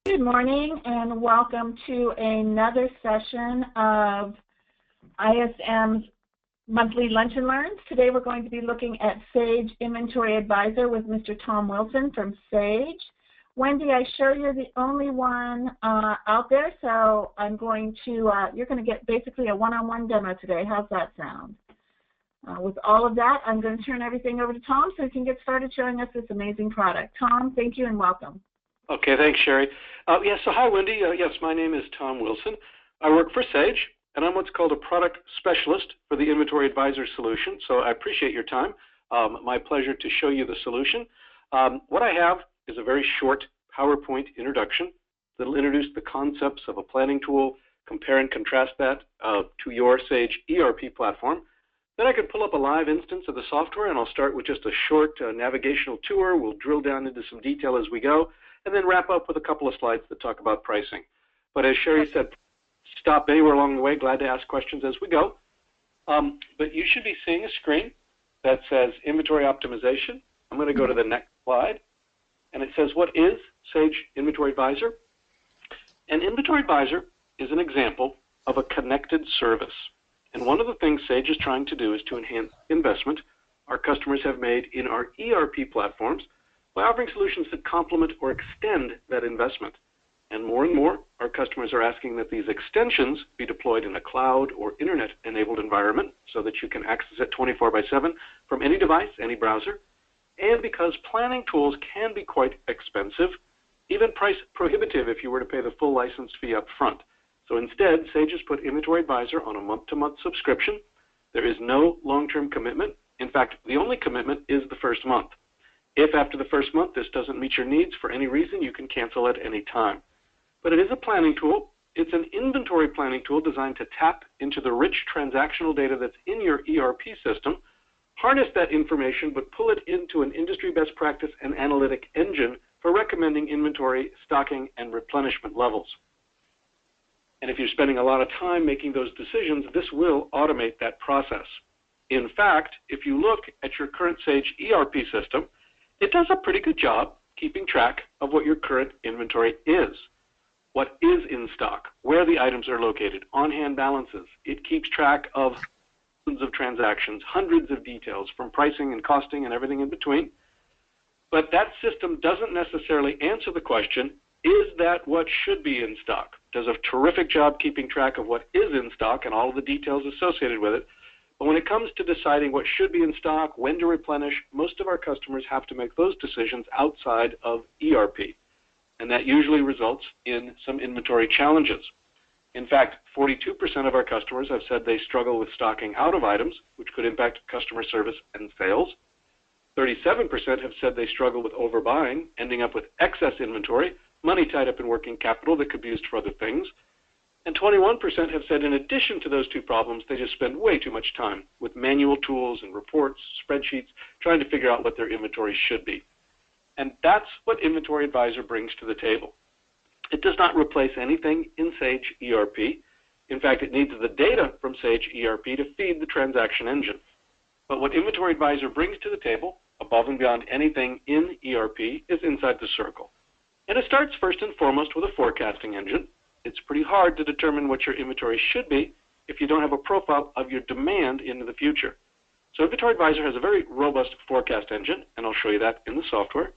Good morning and welcome to another session of ISM's monthly Lunch and Learns. Today we're going to be looking at Sage Inventory Advisor with Mr. Tom Wilson from Sage. Wendy, I show you're the only one out there, so I'm going to, you're going to get basically a one-on-one demo today. How's that sound? With all of that, I'm going to turn everything over to Tom so he can get started showing us this amazing product. Tom, thank you and welcome. Okay, thanks, Sherry. Yes, so hi, Wendy. Yes, my name is Tom Wilson. I work for Sage, and I'm what's called a product specialist for the Inventory Advisor solution, so I appreciate your time. My pleasure to show you the solution. What I have is a very short PowerPoint introduction that will introduce the concepts of a planning tool, compare and contrast that to your Sage ERP platform. Then I can pull up a live instance of the software, and I'll start with just a short navigational tour. We'll drill down into some detail as we go, and then wrap up with a couple of slides that talk about pricing. But as Sherry said, stop anywhere along the way. Glad to ask questions as we go. But you should be seeing a screen that says Inventory Optimization. I'm going to go to the next slide. And it says, what is Sage Inventory Advisor? An Inventory Advisor is an example of a connected service. And one of the things Sage is trying to do is to enhance investment our customers have made in our ERP platforms by offering solutions that complement or extend that investment. And more, our customers are asking that these extensions be deployed in a cloud or internet-enabled environment so that you can access it 24/7 from any device, any browser. And because planning tools can be quite expensive, even price prohibitive if you were to pay the full license fee up front. So instead, Sage has put Inventory Advisor on a month-to-month subscription. There is no long-term commitment. In fact, the only commitment is the first month. If after the first month this doesn't meet your needs for any reason, you can cancel at any time. But it is a planning tool. It's an inventory planning tool designed to tap into the rich transactional data that's in your ERP system, harness that information, but pull it into an industry best practice and analytic engine for recommending inventory, stocking, and replenishment levels. And if you're spending a lot of time making those decisions, this will automate that process. In fact, if you look at your current Sage ERP system, it does a pretty good job keeping track of what your current inventory is, what is in stock, where the items are located, on-hand balances. It keeps track of thousands of transactions, hundreds of details from pricing and costing and everything in between. But that system doesn't necessarily answer the question, is that what should be in stock? It does a terrific job keeping track of what is in stock and all of the details associated with it. But when it comes to deciding what should be in stock, when to replenish, most of our customers have to make those decisions outside of ERP. And that usually results in some inventory challenges. In fact, 42% of our customers have said they struggle with stocking out of items, which could impact customer service and sales. 37% have said they struggle with overbuying, ending up with excess inventory, money tied up in working capital that could be used for other things. And 21% have said in addition to those two problems, they just spend way too much time with manual tools and reports, spreadsheets, trying to figure out what their inventory should be. And that's what Inventory Advisor brings to the table. It does not replace anything in Sage ERP. In fact, it needs the data from Sage ERP to feed the transaction engine. But what Inventory Advisor brings to the table, above and beyond anything in ERP, is inside the circle. And it starts first and foremost with a forecasting engine. It's pretty hard to determine what your inventory should be if you don't have a profile of your demand into the future. So Inventory Advisor has a very robust forecast engine, and I'll show you that in the software.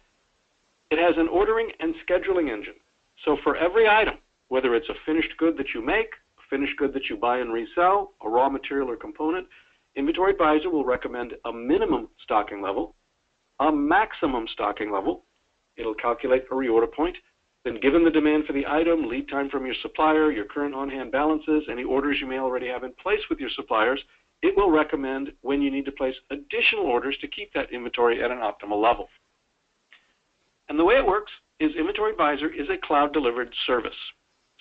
It has an ordering and scheduling engine. So for every item, whether it's a finished good that you make, a finished good that you buy and resell, a raw material or component, Inventory Advisor will recommend a minimum stocking level, a maximum stocking level. It'll calculate a reorder point. Then given the demand for the item, lead time from your supplier, your current on-hand balances, any orders you may already have in place with your suppliers, it will recommend when you need to place additional orders to keep that inventory at an optimal level. And the way it works is Inventory Advisor is a cloud-delivered service.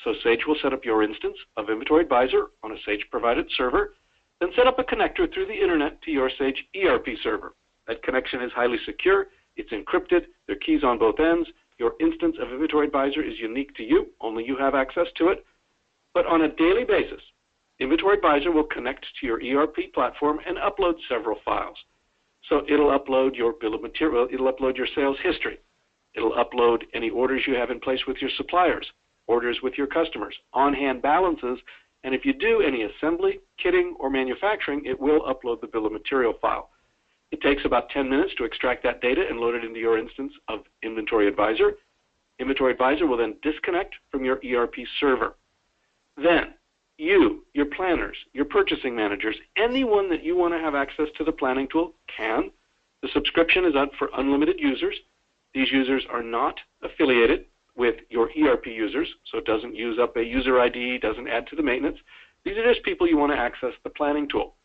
So Sage will set up your instance of Inventory Advisor on a Sage-provided server, then set up a connector through the internet to your Sage ERP server. That connection is highly secure, it's encrypted, there are keys on both ends. Your instance of Inventory Advisor is unique to you, only you have access to it. But on a daily basis, Inventory Advisor will connect to your ERP platform and upload several files. So it'll upload your bill of material, it'll upload your sales history, It'll upload any orders you have in place with your suppliers, orders with your customers, on-hand balances, and if you do any assembly, kitting, or manufacturing, it will upload the bill of material file. It takes about 10 minutes to extract that data and load it into your instance of Inventory Advisor. Inventory Advisor will then disconnect from your ERP server. Then, you, your planners, your purchasing managers, anyone that you want to have access to the planning tool can. The subscription is up for unlimited users. These users are not affiliated with your ERP users, so it doesn't use up a user ID, doesn't add to the maintenance. These are just people you want to access the planning tool.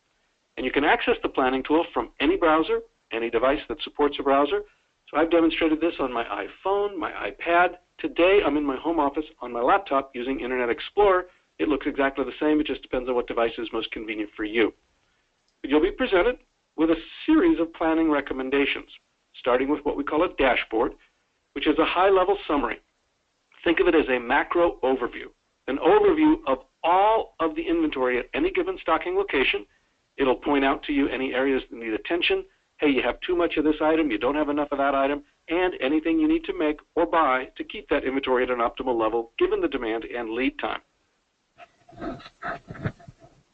And you can access the planning tool from any browser, any device that supports a browser. So I've demonstrated this on my iPhone, my iPad. Today I'm in my home office on my laptop using Internet Explorer. It looks exactly the same. It just depends on what device is most convenient for you. But you'll be presented with a series of planning recommendations, starting with what we call a dashboard, which is a high-level summary. Think of it as a macro overview, an overview of all of the inventory at any given stocking location. It'll point out to you any areas that need attention. Hey, you have too much of this item, you don't have enough of that item, and anything you need to make or buy to keep that inventory at an optimal level given the demand and lead time.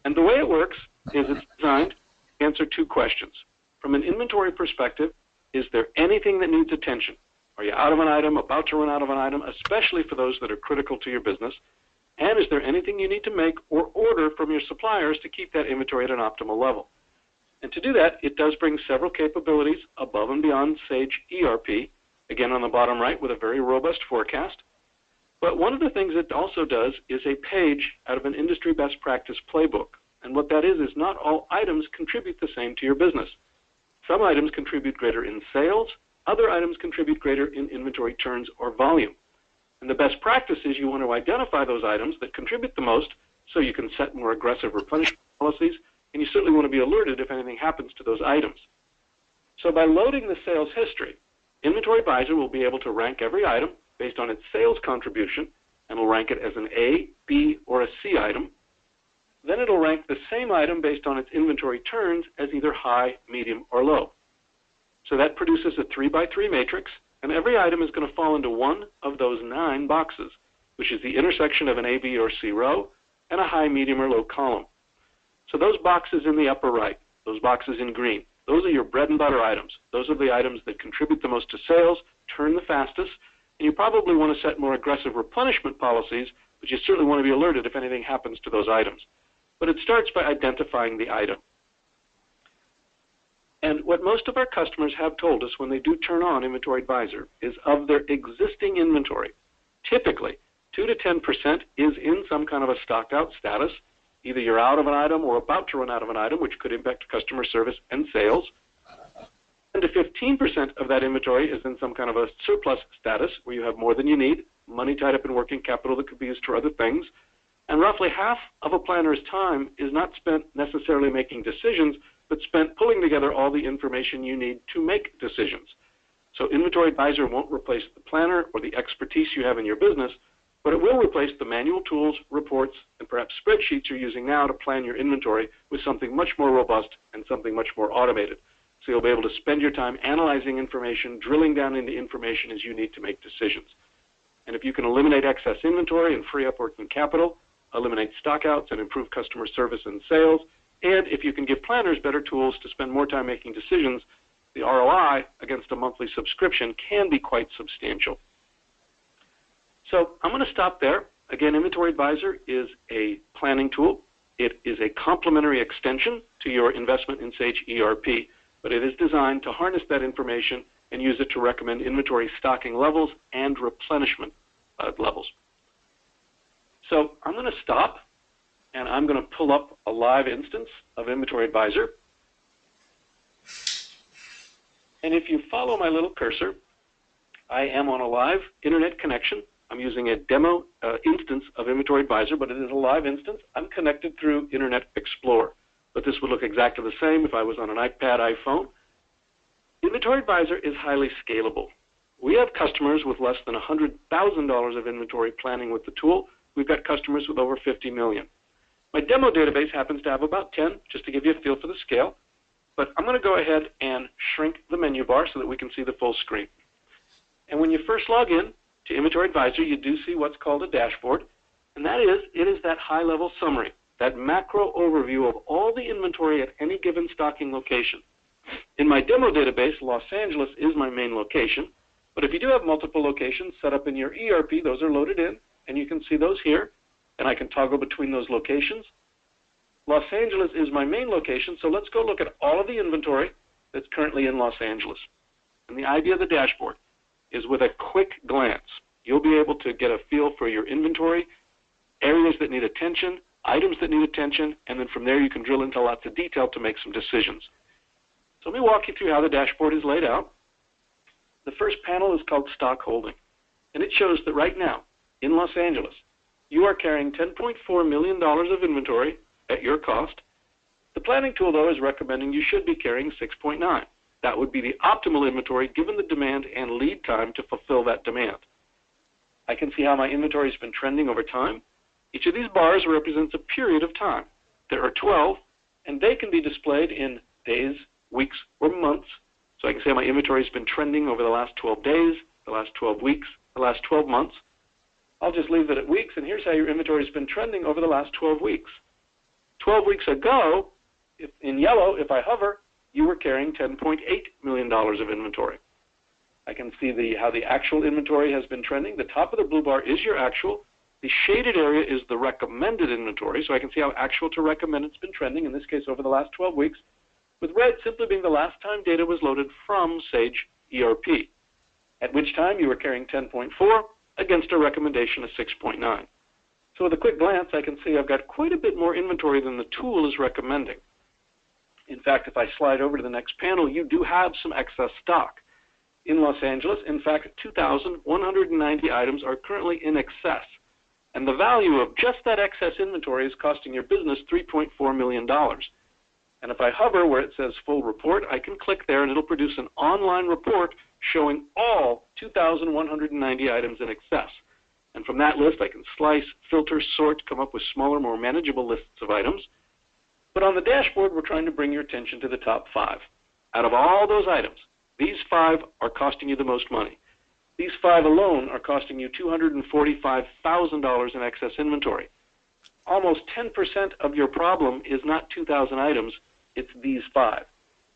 And the way it works is it's designed to answer two questions. From an inventory perspective, is there anything that needs attention? Are you out of an item, about to run out of an item, especially for those that are critical to your business? And is there anything you need to make or order from your suppliers to keep that inventory at an optimal level? And to do that, it does bring several capabilities above and beyond Sage ERP, again on the bottom right with a very robust forecast. But one of the things it also does is a page out of an industry best practice playbook. And what that is not all items contribute the same to your business. Some items contribute greater in sales, other items contribute greater in inventory turns or volume. And the best practice is you want to identify those items that contribute the most so you can set more aggressive replenishment policies, and you certainly want to be alerted if anything happens to those items. So by loading the sales history, Inventory Advisor will be able to rank every item based on its sales contribution, and will rank it as an A, B, or a C item. Then it'll rank the same item based on its inventory turns as either high, medium, or low. So that produces a 3x3 matrix, and every item is going to fall into one of those 9 boxes, which is the intersection of an A, B, or C row and a high, medium, or low column. So those boxes in the upper right, those boxes in green, those are your bread and butter items. Those are the items that contribute the most to sales, turn the fastest, and you probably want to set more aggressive replenishment policies, but you certainly want to be alerted if anything happens to those items. But it starts by identifying the item. And what most of our customers have told us when they do turn on Inventory Advisor is of their existing inventory, typically 2 to 10% is in some kind of a stocked out status. Either you're out of an item or about to run out of an item, which could impact customer service and sales. 10 to 15% of that inventory is in some kind of a surplus status where you have more than you need, money tied up in working capital that could be used for other things. And roughly half of a planner's time is not spent necessarily making decisions, but spent pulling together all the information you need to make decisions. So Inventory Advisor won't replace the planner or the expertise you have in your business, but it will replace the manual tools, reports, and perhaps spreadsheets you're using now to plan your inventory with something much more robust and something much more automated. So you'll be able to spend your time analyzing information, drilling down into information as you need to make decisions. And if you can eliminate excess inventory and free up working capital, eliminate stockouts and improve customer service and sales, and if you can give planners better tools to spend more time making decisions, the ROI against a monthly subscription can be quite substantial. So I'm going to stop there. Again, Inventory Advisor is a planning tool. It is a complementary extension to your investment in Sage ERP, but it is designed to harness that information and use it to recommend inventory stocking levels and replenishment levels. So I'm going to stop, and I'm going to pull up a live instance of Inventory Advisor. And if you follow my little cursor, I am on a live internet connection. I'm using a demo instance of Inventory Advisor, but it is a live instance. I'm connected through Internet Explorer, but this would look exactly the same if I was on an iPad, iPhone. Inventory Advisor is highly scalable. We have customers with less than $100,000 of inventory planning with the tool. We've got customers with over 50 million. My demo database happens to have about 10, just to give you a feel for the scale. But I'm going to go ahead and shrink the menu bar so that we can see the full screen. And when you first log in to Inventory Advisor, you do see what's called a dashboard, and that is, it is that high-level summary, that macro overview of all the inventory at any given stocking location. In my demo database, Los Angeles is my main location, but if you do have multiple locations set up in your ERP, those are loaded in, and you can see those here, and I can toggle between those locations. Los Angeles is my main location, so let's go look at all of the inventory that's currently in Los Angeles. And the idea of the dashboard is with a quick glance, you'll be able to get a feel for your inventory, areas that need attention, items that need attention, and then from there you can drill into lots of detail to make some decisions. So let me walk you through how the dashboard is laid out. The first panel is called Stock Holding, and it shows that right now in Los Angeles, you are carrying $10.4 million of inventory at your cost. The planning tool, though, is recommending you should be carrying 6.9. That would be the optimal inventory given the demand and lead time to fulfill that demand. I can see how my inventory has been trending over time. Each of these bars represents a period of time. There are 12, and they can be displayed in days, weeks, or months. So I can say my inventory has been trending over the last 12 days, the last 12 weeks, the last 12 months. I'll just leave it at weeks, and here's how your inventory has been trending over the last 12 weeks. 12 weeks ago, in yellow, if I hover, you were carrying $10.8 million of inventory. I can see how the actual inventory has been trending. The top of the blue bar is your actual. The shaded area is the recommended inventory, so I can see how actual to recommended it's been trending, in this case over the last 12 weeks, with red simply being the last time data was loaded from Sage ERP, at which time you were carrying 10.4 against a recommendation of 6.9. So with a quick glance, I can see I've got quite a bit more inventory than the tool is recommending. In fact, if I slide over to the next panel, you do have some excess stock. In Los Angeles, in fact, 2,190 items are currently in excess. And the value of just that excess inventory is costing your business $3.4 million. And if I hover where it says Full Report, I can click there and it'll produce an online report showing all 2,190 items in excess. And from that list, I can slice, filter, sort, come up with smaller, more manageable lists of items. But on the dashboard, we're trying to bring your attention to the top 5. Out of all those items, these 5 are costing you the most money. These 5 alone are costing you $245,000 in excess inventory. Almost 10% of your problem is not 2,000 items, it's these 5.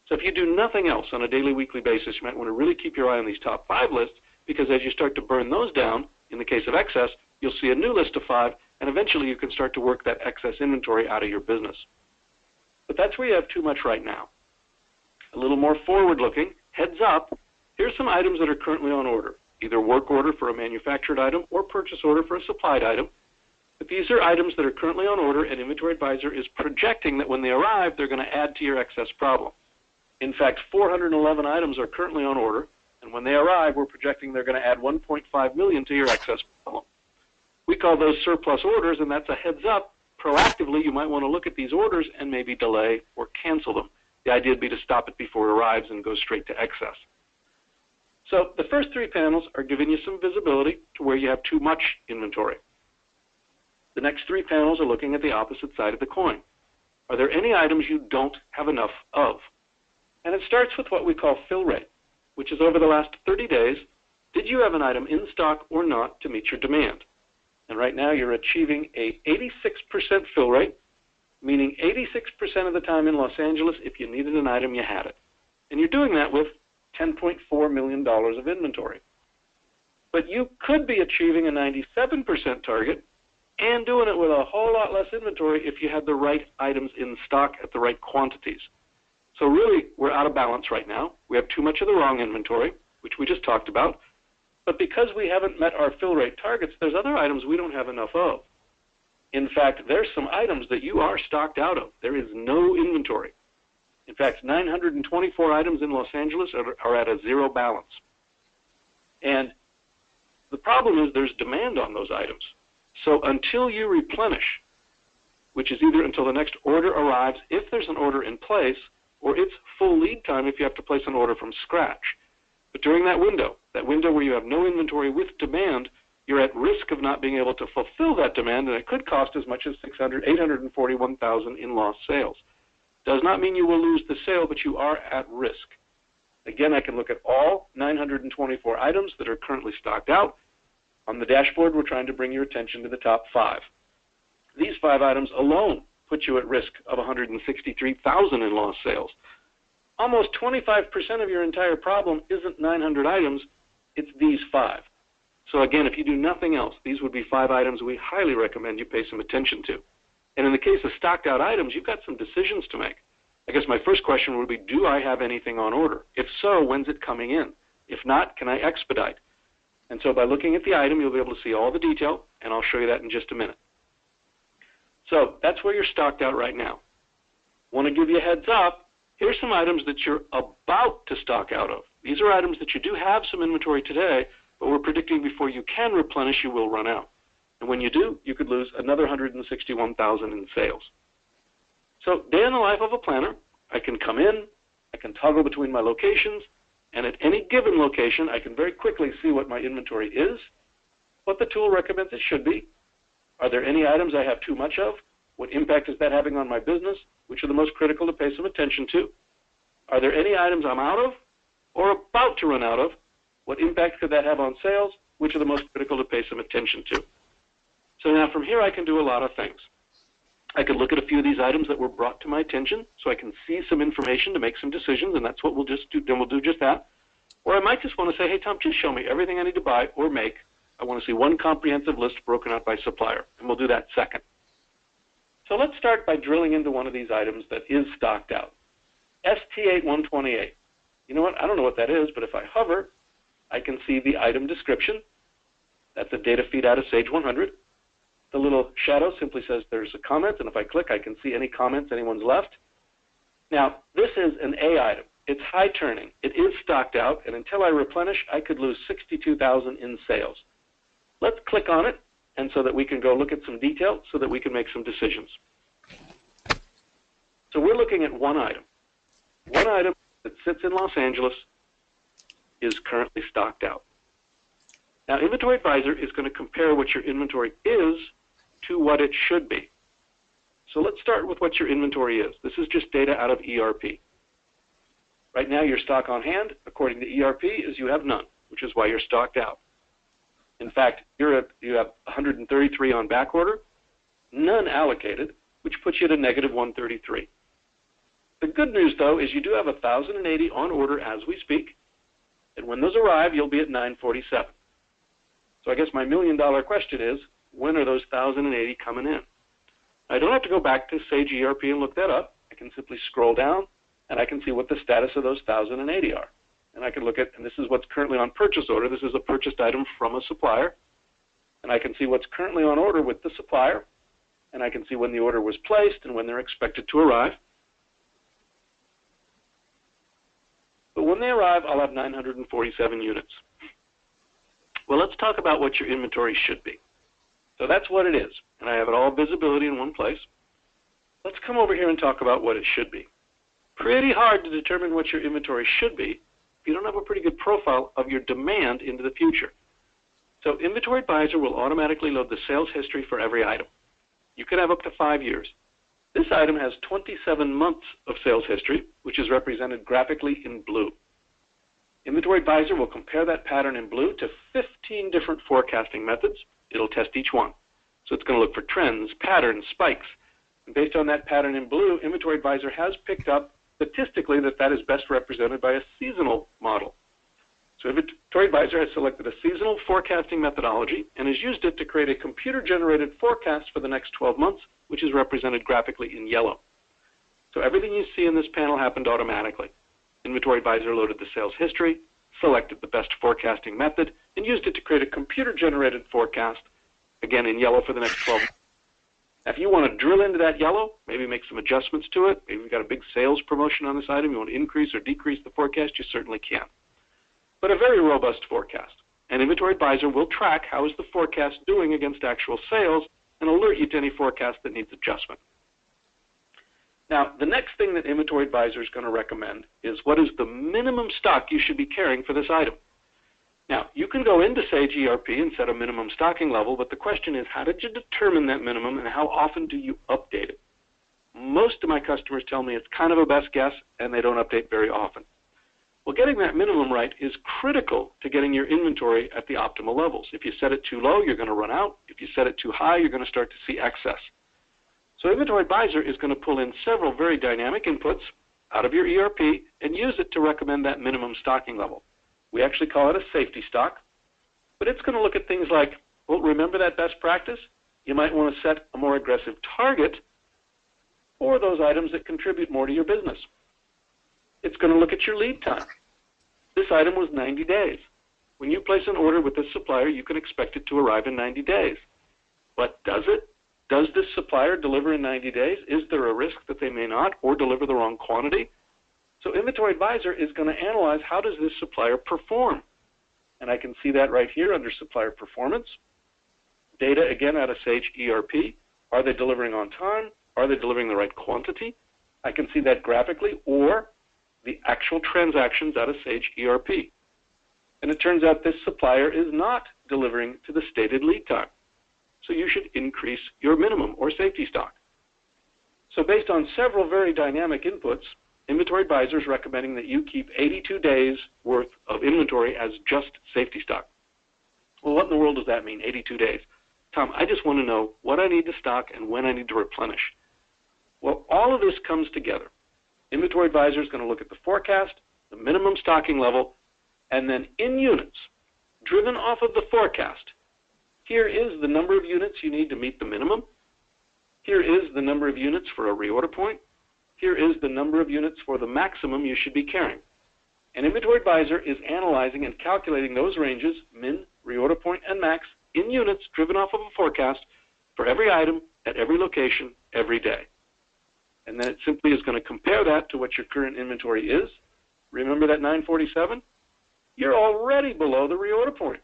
So if you do nothing else on a daily, weekly basis, you might want to really keep your eye on these top 5 lists, because as you start to burn those down, in the case of excess, you'll see a new list of 5, and eventually you can start to work that excess inventory out of your business. But that's where you have too much right now. A little more forward-looking, heads up, here's some items that are currently on order, either work order for a manufactured item or purchase order for a supplied item. But these are items that are currently on order, and Inventory Advisor is projecting that when they arrive, they're going to add to your excess problem. In fact, 411 items are currently on order, and when they arrive, we're projecting they're going to add $1.5 million to your excess problem. We call those surplus orders, and that's a heads up. Proactively, you might want to look at these orders and maybe delay or cancel them. The idea would be to stop it before it arrives and go straight to excess. So the first 3 panels are giving you some visibility to where you have too much inventory. The next 3 panels are looking at the opposite side of the coin. Are there any items you don't have enough of? And it starts with what we call fill rate, which is over the last 30 days, did you have an item in stock or not to meet your demand? And right now you're achieving a 86% fill rate, meaning 86% of the time in Los Angeles, if you needed an item, you had it. And you're doing that with $10.4 million of inventory. But you could be achieving a 97% target and doing it with a whole lot less inventory if you had the right items in stock at the right quantities. So really, we're out of balance right now. We have too much of the wrong inventory, which we just talked about. But because we haven't met our fill rate targets, there's other items we don't have enough of. In fact, there's some items that you are stocked out of. There is no inventory. In fact, 924 items in Los Angeles are at a 0 balance. And the problem is there's demand on those items. So until you replenish, which is either until the next order arrives, if there's an order in place, or it's full lead time if you have to place an order from scratch. But during that window where you have no inventory with demand, you're at risk of not being able to fulfill that demand, and it could cost as much as $841,000 in lost sales. Does not mean you will lose the sale, but you are at risk. Again, I can look at all 924 items that are currently stocked out. On the dashboard, we're trying to bring your attention to the top 5. These 5 items alone put you at risk of $163,000 in lost sales. Almost 25% of your entire problem isn't 900 items, it's these 5. So again, if you do nothing else, these would be 5 items we highly recommend you pay some attention to. And in the case of stocked out items, you've got some decisions to make. I guess my first question would be, do I have anything on order? If so, when's it coming in? If not, can I expedite? And so by looking at the item, you'll be able to see all the detail, and I'll show you that in just a minute. So that's where you're stocked out right now. Want to give you a heads up, here's some items that you're about to stock out of. These are items that you do have some inventory today, but we're predicting before you can replenish, you will run out. And when you do, you could lose another $161,000 in sales. So day in the life of a planner, I can come in, I can toggle between my locations, and at any given location, I can very quickly see what my inventory is, what the tool recommends it should be. Are there any items I have too much of? What impact is that having on my business? Which are the most critical to pay some attention to? Are there any items I'm out of or about to run out of? What impact could that have on sales? Which are the most critical to pay some attention to? So now from here, I can do a lot of things. I could look at a few of these items that were brought to my attention so I can see some information to make some decisions, and that's what we'll just do. Then we'll do just that. Or I might just want to say, hey, Tom, just show me everything I need to buy or make. I want to see one comprehensive list broken out by supplier, and we'll do that second. So let's start by drilling into one of these items that is stocked out. ST8128. You know what? I don't know what that is, but if I hover, I can see the item description. That's a data feed out of Sage 100. The little shadow simply says there's a comment, and if I click, I can see any comments anyone's left. Now, this is an A item. It's high turning. It is stocked out, and until I replenish, I could lose $62,000 in sales. Let's click on it, and so that we can go look at some detail so that we can make some decisions. So we're looking at one item. One item that sits in Los Angeles is currently stocked out. Now, Inventory Advisor is going to compare what your inventory is to what it should be. So let's start with what your inventory is. This is just data out of ERP. Right now, your stock on hand, according to ERP, is you have none, which is why you're stocked out. In fact, you have 133 on back order, none allocated, which puts you at a negative 133. The good news, though, is you do have 1,080 on order as we speak, and when those arrive, you'll be at 947. So I guess my million-dollar question is, when are those 1,080 coming in? I don't have to go back to Sage ERP and look that up. I can simply scroll down, and I can see what the status of those 1,080 are. And I can look at, and this is what's currently on purchase order. This is a purchased item from a supplier. And I can see what's currently on order with the supplier. And I can see when the order was placed and when they're expected to arrive. But when they arrive, I'll have 947 units. Well, let's talk about what your inventory should be. So that's what it is. And I have it all visibility in one place. Let's come over here and talk about what it should be. Pretty hard to determine what your inventory should be if you don't have a pretty good profile of your demand into the future. So Inventory Advisor will automatically load the sales history for every item. You can have up to 5 years. This item has 27 months of sales history, which is represented graphically in blue. Inventory Advisor will compare that pattern in blue to 15 different forecasting methods. It'll test each one. So it's going to look for trends, patterns, spikes. And based on that pattern in blue, Inventory Advisor has picked up statistically that is best represented by a seasonal model. So Inventory Advisor has selected a seasonal forecasting methodology and has used it to create a computer-generated forecast for the next 12 months, which is represented graphically in yellow. So everything you see in this panel happened automatically. Inventory Advisor loaded the sales history, selected the best forecasting method, and used it to create a computer-generated forecast, again in yellow for the next 12 months. Now, if you want to drill into that yellow, maybe make some adjustments to it, maybe you've got a big sales promotion on this item, you want to increase or decrease the forecast, you certainly can. But a very robust forecast. And Inventory Advisor will track how is the forecast doing against actual sales and alert you to any forecast that needs adjustment. Now, the next thing that Inventory Advisor is going to recommend is what is the minimum stock you should be carrying for this item. Now, you can go into Sage ERP and set a minimum stocking level, but the question is, how did you determine that minimum and how often do you update it? Most of my customers tell me it's kind of a best guess and they don't update very often. Well, getting that minimum right is critical to getting your inventory at the optimal levels. If you set it too low, you're going to run out. If you set it too high, you're going to start to see excess. So Inventory Advisor is going to pull in several very dynamic inputs out of your ERP and use it to recommend that minimum stocking level. We actually call it a safety stock, but it's going to look at things like, well, remember that best practice? You might want to set a more aggressive target for those items that contribute more to your business. It's going to look at your lead time. This item was 90 days. When you place an order with this supplier, you can expect it to arrive in 90 days. But does it? Does this supplier deliver in 90 days? Is there a risk that they may not or deliver the wrong quantity? So Inventory Advisor is going to analyze how does this supplier perform. And I can see that right here under Supplier Performance. Data, again, out of Sage ERP. Are they delivering on time? Are they delivering the right quantity? I can see that graphically, or the actual transactions out of Sage ERP. And it turns out this supplier is not delivering to the stated lead time. So you should increase your minimum or safety stock. So based on several very dynamic inputs, Inventory Advisor is recommending that you keep 82 days worth of inventory as just safety stock. Well, what in the world does that mean, 82 days? Tom, I just want to know what I need to stock and when I need to replenish. Well, all of this comes together. Inventory Advisor is going to look at the forecast, the minimum stocking level, and then in units, driven off of the forecast, here is the number of units you need to meet the minimum. Here is the number of units for a reorder point. Here is the number of units for the maximum you should be carrying. And Inventory Advisor is analyzing and calculating those ranges, min, reorder point, and max, in units driven off of a forecast for every item at every location every day. And then it simply is going to compare that to what your current inventory is. Remember that 947? You're already below the reorder point.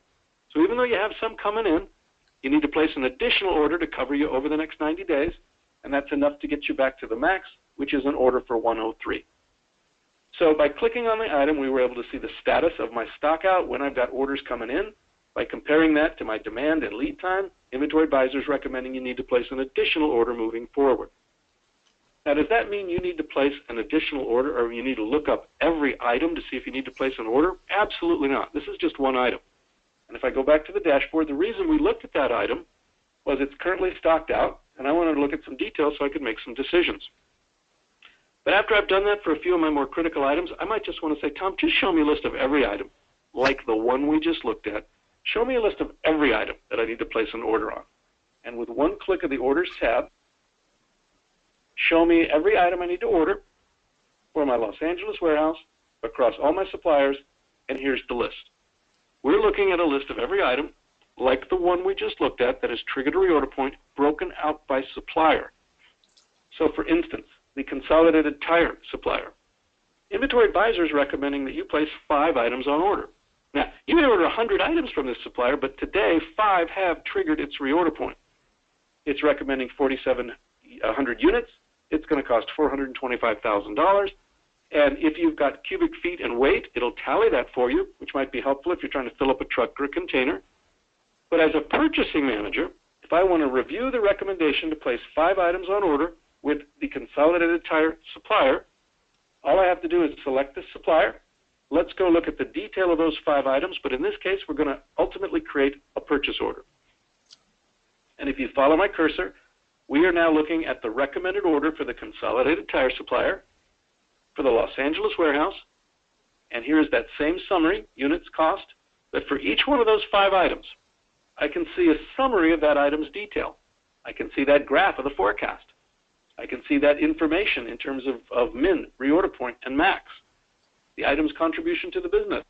So even though you have some coming in, you need to place an additional order to cover you over the next 90 days, and that's enough to get you back to the max, which is an order for 103. So by clicking on the item, we were able to see the status of my stock out when I've got orders coming in. By comparing that to my demand and lead time, Inventory Advisor is recommending you need to place an additional order moving forward. Now, does that mean you need to place an additional order, or you need to look up every item to see if you need to place an order? Absolutely not. This is just one item. And if I go back to the dashboard, the reason we looked at that item was it's currently stocked out, and I wanted to look at some details so I could make some decisions. But after I've done that for a few of my more critical items, I might just want to say, Tom, just show me a list of every item, like the one we just looked at. Show me a list of every item that I need to place an order on. And with one click of the Orders tab, show me every item I need to order for my Los Angeles warehouse across all my suppliers, and here's the list. We're looking at a list of every item, like the one we just looked at, that has triggered a reorder point, broken out by supplier. So for instance, the consolidated tire supplier. Inventory Advisor is recommending that you place 5 items on order. Now, you may order 100 items from this supplier, but today 5 have triggered its reorder point. It's recommending 4,700 units. It's going to cost $425,000. And if you've got cubic feet and weight, it'll tally that for you, which might be helpful if you're trying to fill up a truck or a container. But as a purchasing manager, if I want to review the recommendation to place 5 items on order with the consolidated tire supplier, all I have to do is select the supplier. Let's go look at the detail of those 5 items, but in this case, we're going to ultimately create a purchase order. And if you follow my cursor, we are now looking at the recommended order for the consolidated tire supplier for the Los Angeles warehouse, and here is that same summary, units cost, but for each one of those 5 items, I can see a summary of that item's detail. I can see that graph of the forecast. I can see that information in terms of min, reorder point, and max, the item's contribution to the business.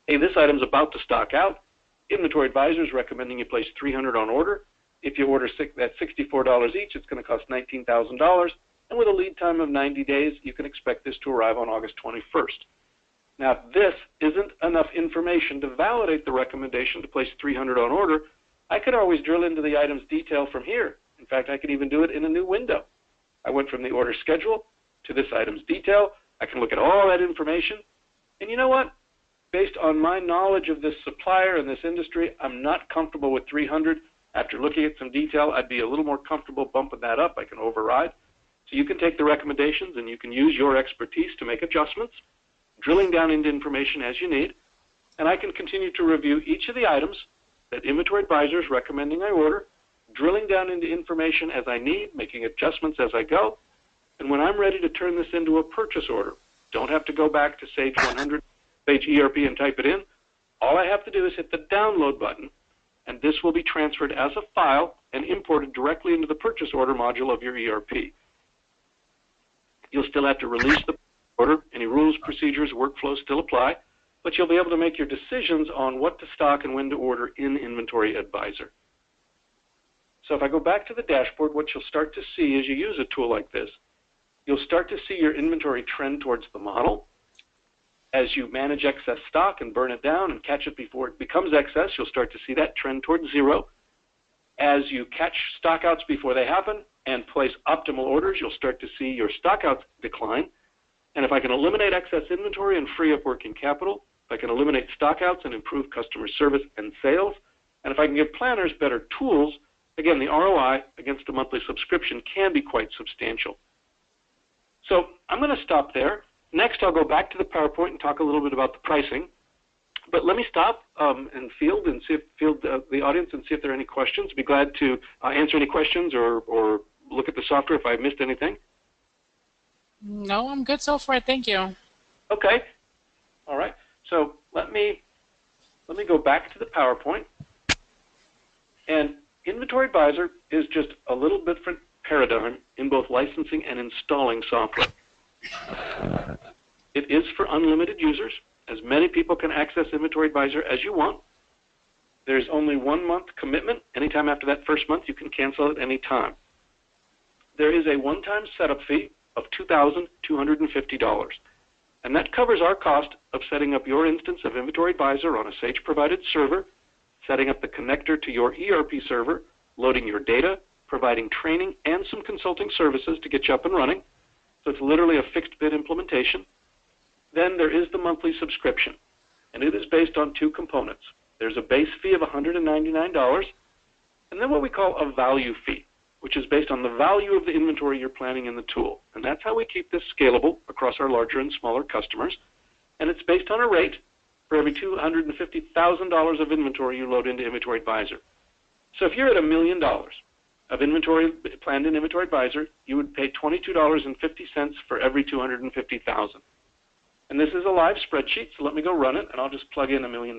Hey, this item's about to stock out. Inventory Advisor is recommending you place 300 on order. If you order at $64 each, it's going to cost $19,000. And with a lead time of 90 days, you can expect this to arrive on August 21st. Now, if this isn't enough information to validate the recommendation to place 300 on order, I could always drill into the item's detail from here. In fact, I could even do it in a new window. I went from the order schedule to this item's detail. I can look at all that information. And you know what? Based on my knowledge of this supplier and this industry, I'm not comfortable with 300. After looking at some detail, I'd be a little more comfortable bumping that up. I can override. So you can take the recommendations and you can use your expertise to make adjustments. drilling down into information as you need, and I can continue to review each of the items that Inventory Advisor is recommending I order, drilling down into information as I need, making adjustments as I go, and when I'm ready to turn this into a purchase order, don't have to go back to Sage 100, Sage ERP and type it in. All I have to do is hit the download button, and this will be transferred as a file and imported directly into the purchase order module of your ERP. You'll still have to release the order. Any rules, procedures, workflows still apply, but you'll be able to make your decisions on what to stock and when to order in Inventory Advisor. So if I go back to the dashboard, what you'll start to see as you use a tool like this, you'll start to see your inventory trend towards the model. As you manage excess stock and burn it down and catch it before it becomes excess, you'll start to see that trend towards zero. As you catch stockouts before they happen and place optimal orders, you'll start to see your stockouts decline. And if I can eliminate excess inventory and free up working capital, if I can eliminate stockouts and improve customer service and sales, and if I can give planners better tools, again, the ROI against a monthly subscription can be quite substantial. So I'm going to stop there. Next, I'll go back to the PowerPoint and talk a little bit about the pricing. But let me stop and field the audience and see if there are any questions. I'd be glad to answer any questions or look at the software if I missed anything. No, I'm good so far. Thank you. Okay. All right. So let me go back to the PowerPoint. And Inventory Advisor is just a little bit different paradigm in both licensing and installing software. It is for unlimited users. As many people can access Inventory Advisor as you want. There's only 1 month commitment. Anytime after that first month, you can cancel at any time. There is a one-time setup fee of $2,250, and that covers our cost of setting up your instance of Inventory Advisor on a Sage-provided server, setting up the connector to your ERP server, loading your data, providing training and some consulting services to get you up and running. So it's literally a fixed bid implementation. Then there is the monthly subscription, and it is based on 2 components. There's a base fee of $199, and then what we call a value fee, which is based on the value of the inventory you're planning in the tool. And that's how we keep this scalable across our larger and smaller customers. And it's based on a rate for every $250,000 of inventory you load into Inventory Advisor. So if you're at $1 million of inventory planned in Inventory Advisor, you would pay $22.50 for every $250,000. And this is a live spreadsheet, so let me go run it, and I'll just plug in $1 million.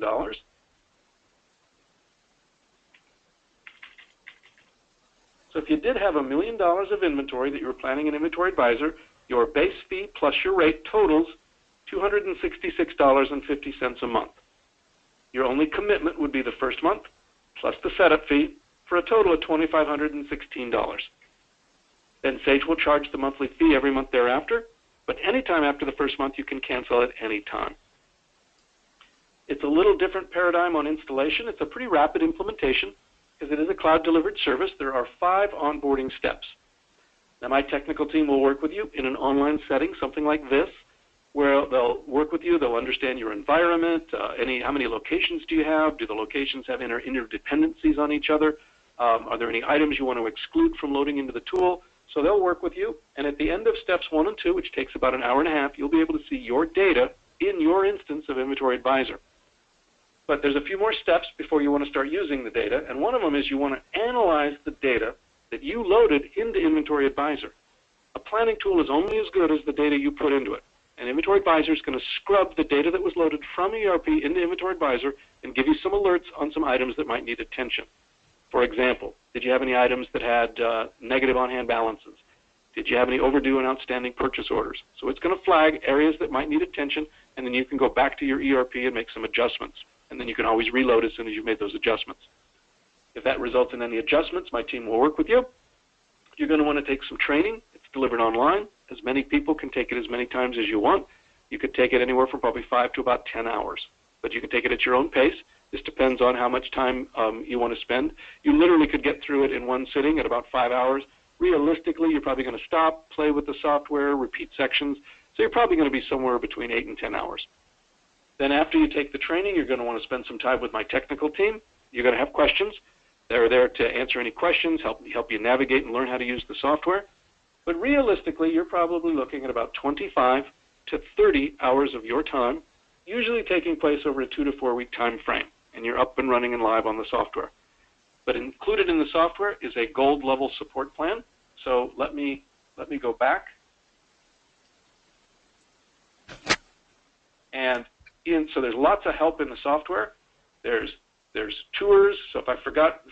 So if you did have $1 million of inventory that you were planning in Inventory Advisor, your base fee plus your rate totals $266.50 a month. Your only commitment would be the first month plus the setup fee for a total of $2,516. Then Sage will charge the monthly fee every month thereafter, but anytime after the first month you can cancel at any time. It's a little different paradigm on installation. It's a pretty rapid implementation because it is a cloud-delivered service. There are 5 onboarding steps. Now my technical team will work with you in an online setting, something like this, where they'll work with you, they'll understand your environment, how many locations do you have, do the locations have interdependencies on each other, are there any items you want to exclude from loading into the tool. So they'll work with you, and at the end of steps 1 and 2, which takes about an hour and a half, you'll be able to see your data in your instance of Inventory Advisor. But there's a few more steps before you want to start using the data, and one of them is you want to analyze the data that you loaded into Inventory Advisor. A planning tool is only as good as the data you put into it, and Inventory Advisor is going to scrub the data that was loaded from ERP into Inventory Advisor and give you some alerts on some items that might need attention. For example, did you have any items that had negative on-hand balances? Did you have any overdue and outstanding purchase orders? So it's going to flag areas that might need attention, and then you can go back to your ERP and make some adjustments. And then you can always reload as soon as you've made those adjustments. If that results in any adjustments, my team will work with you. You're going to want to take some training. It's delivered online. As many people can take it as many times as you want. You could take it anywhere from probably 5 to about 10 hours. But you can take it at your own pace. This depends on how much time you want to spend. You literally could get through it in one sitting at about 5 hours. Realistically, you're probably going to stop, play with the software, repeat sections. So you're probably going to be somewhere between 8 and 10 hours. Then after you take the training, you're going to want to spend some time with my technical team. You're going to have questions. They're there to answer any questions, help you navigate and learn how to use the software. But realistically, you're probably looking at about 25 to 30 hours of your time, usually taking place over a 2 to 4 week time frame, and you're up and running and live on the software. But included in the software is a gold level support plan. So let me go back. And so there's lots of help in the software. There's tours. So if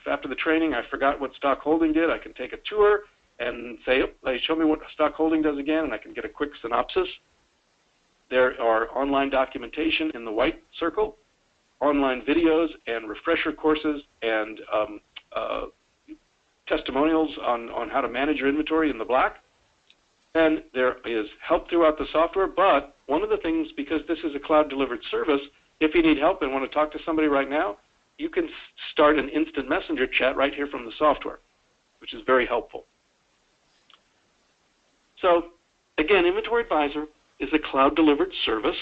after the training I forgot what stock holding did, I can take a tour and say, show me what stock holding does again, and I can get a quick synopsis. There are online documentation in the white circle, online videos and refresher courses and testimonials on how to manage your inventory in the black. And there is help throughout the software, but one of the things, because this is a cloud-delivered service, if you need help and want to talk to somebody right now, you can start an instant messenger chat right here from the software, which is very helpful. So, again, Inventory Advisor is a cloud-delivered service.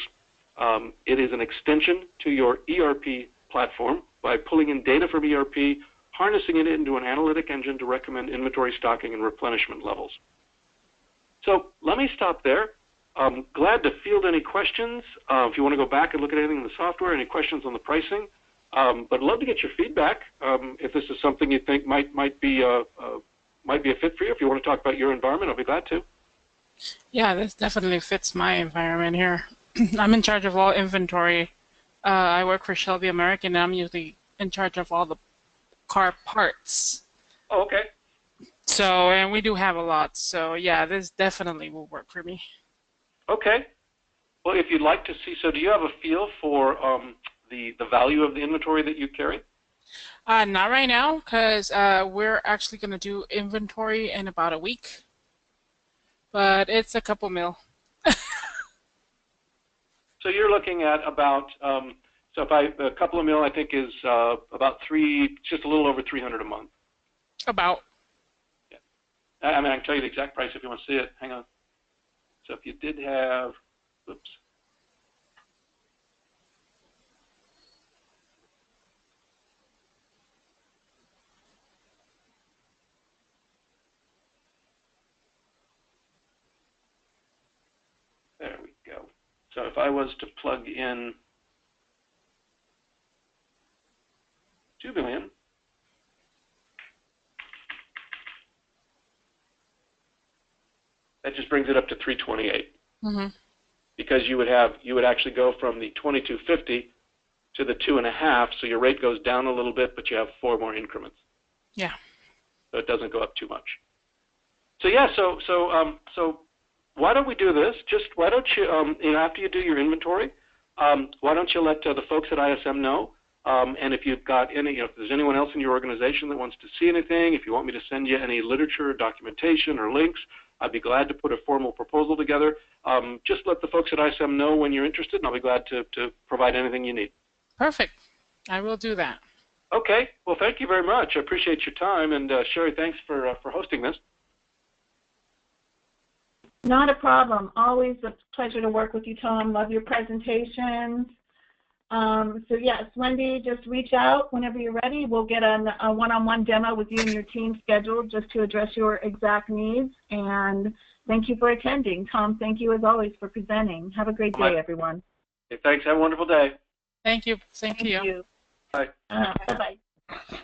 It is an extension to your ERP platform by pulling in data from ERP, harnessing it into an analytic engine to recommend inventory stocking and replenishment levels. So let me stop there. I'm glad to field any questions. If you want to go back and look at anything in the software, any questions on the pricing. But I'd love to get your feedback if this is something you think might be a fit for you. If you want to talk about your environment, I'll be glad to. Yeah, this definitely fits my environment here. I'm in charge of all inventory. I work for Shelby American, and I'm usually in charge of all the car parts. Oh, okay. So, and we do have a lot. So, yeah, this definitely will work for me. Okay. Well, if you'd like to see, so do you have a feel for the value of the inventory that you carry? Not right now, because we're actually going to do inventory in about a week. But it's a couple mil. So you're looking at about, so if a couple of mil, I think is about just a little over 300 a month. About. Yeah. I mean, I can tell you the exact price if you want to see it. Hang on. So if you did have, oops. There we go. So if I was to plug in 2 million, that just brings it up to 328. Mm-hmm. Because you would actually go from the 2250 to the 2.5, so your rate goes down a little bit, but you have 4 more increments. Yeah. So it doesn't go up too much. So yeah, so why don't we do this? Just why don't you, after you do your inventory, why don't you let the folks at ISM know? And if you've got any, if there's anyone else in your organization that wants to see anything, if you want me to send you any literature, documentation, or links, I'd be glad to put a formal proposal together. Just let the folks at ISM know when you're interested, and I'll be glad to provide anything you need. Perfect. I will do that. Okay. Well, thank you very much. I appreciate your time. And Sherry, thanks for hosting this. Not a problem. Always a pleasure to work with you, Tom. Love your presentations. So yes, Wendy, just reach out whenever you're ready. We'll get a one-on-one demo with you and your team scheduled just to address your exact needs. And thank you for attending. Tom, thank you as always for presenting. Have a great day, everyone. Okay, thanks. Have a wonderful day. Thank you. Same to you. Thank you. Bye. Bye-bye.